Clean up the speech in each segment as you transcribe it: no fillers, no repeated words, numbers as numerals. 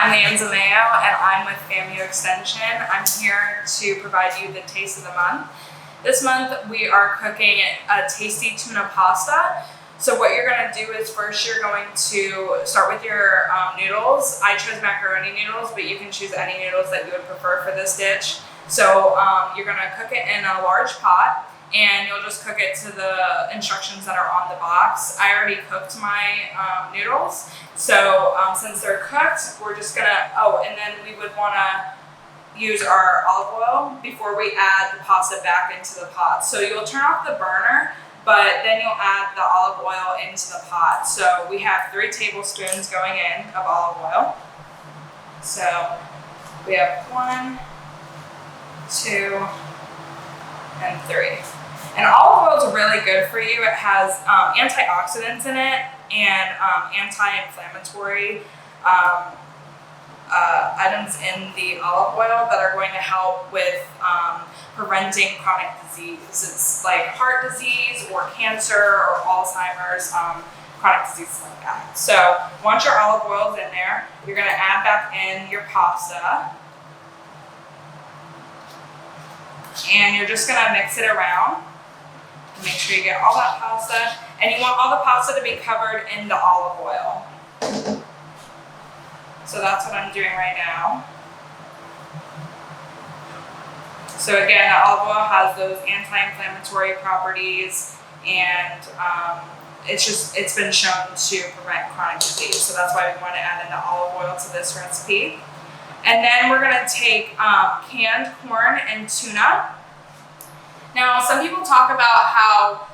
My name's Amaya and I'm with FAMU Extension. I'm here to provide you the taste of the month. This month we are cooking a tasty tuna pasta. So what you're going to do is first you're going to start with your noodles. I chose macaroni noodles, but you can choose any noodles that you would prefer for this dish. So you're going to cook it in a large pot and you'll just cook it to the instructions that are on the box. I already cooked my noodles. So since they're cooked, we're just going to, and then we would want to use our olive oil before we add the pasta back into the pot. So you'll turn off the burner, but then you'll add the olive oil into the pot. So we have 3 tablespoons going in of olive oil. So we have 1, 2, and 3. And olive oil is really good for you. It has antioxidants in it and anti-inflammatory items in the olive oil that are going to help with preventing chronic diseases like heart disease or cancer or Alzheimer's, chronic diseases like that. So once your olive oil is in there, you're going to add back in your pasta. And you're just going to mix it around. Make sure you get all that pasta. And you want all the pasta to be covered in the olive oil. So that's what I'm doing right now. So again, the olive oil has those anti-inflammatory properties, and it's been shown to prevent chronic disease. So that's why we want to add in the olive oil to this recipe. And then we're going to take canned corn and tuna. Now, some people talk about how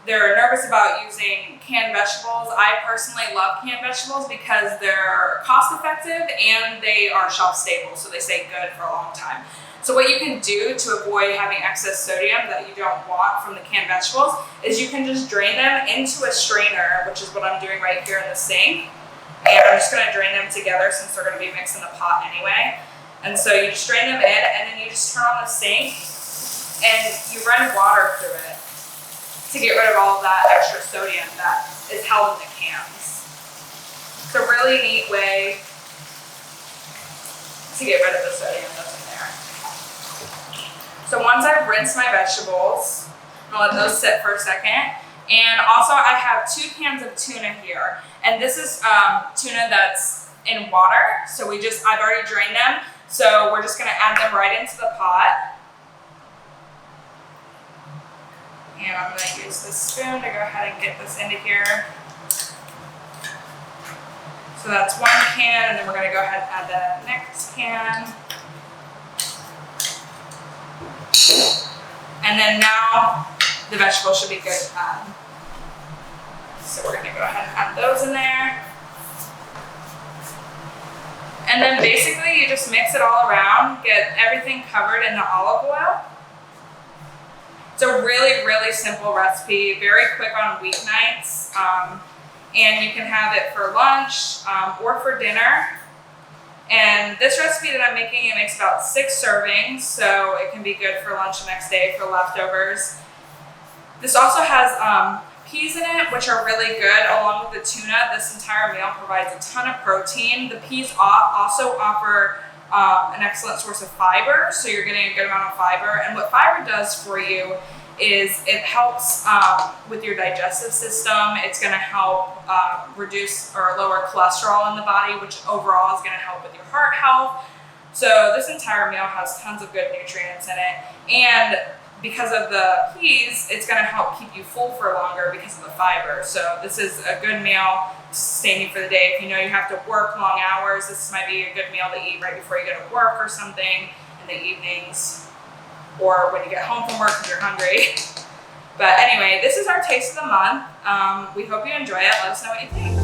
they're nervous about using canned vegetables. I personally love canned vegetables because they're cost effective and they are shelf stable, so they stay good for a long time. So what you can do to avoid having excess sodium that you don't want from the canned vegetables is you can just drain them into a strainer, which is what I'm doing right here in the sink. And I'm just going to drain them together since they're going to be mixed in the pot anyway. And so you just drain them in and then you just turn on the sink and you run water through it to get rid of all of that extra sodium that is held in the cans. It's a really neat way to get rid of the sodium that's in there. So once I've rinsed my vegetables, I'm going to let those sit for a second. And also I have 2 cans of tuna here. And this is tuna that's in water. So I've already drained them. So we're just going to add them right into the pot. And I'm going to use this spoon to go ahead and get this into here. So that's 1 can, and then we're going to go ahead and add the next can. And then now the vegetables should be good to add. So we're going to go ahead and add those in there. And then basically you just mix it all around, get everything covered in the olive oil. It's a really, really simple recipe, very quick on weeknights. And you can have it for lunch or for dinner. And this recipe that I'm making, it makes about 6 servings, so it can be good for lunch the next day for leftovers. This also has peas in it, which are really good along with the tuna. This entire meal provides a ton of protein. The peas also offer an excellent source of fiber, so you're getting a good amount of fiber. And what fiber does for you is it helps with your digestive system. It's going to help reduce or lower cholesterol in the body, which overall is going to help with your heart health. So this entire meal has tons of good nutrients in it. And because of the peas, it's going to help keep you full for longer because of the fiber. So this is a good meal to sustain you for the day. If you know you have to work long hours, this might be a good meal to eat right before you go to work or something in the evenings, or when you get home from work if you're hungry. But anyway, this is our taste of the month. We hope you enjoy it. Let us know what you think.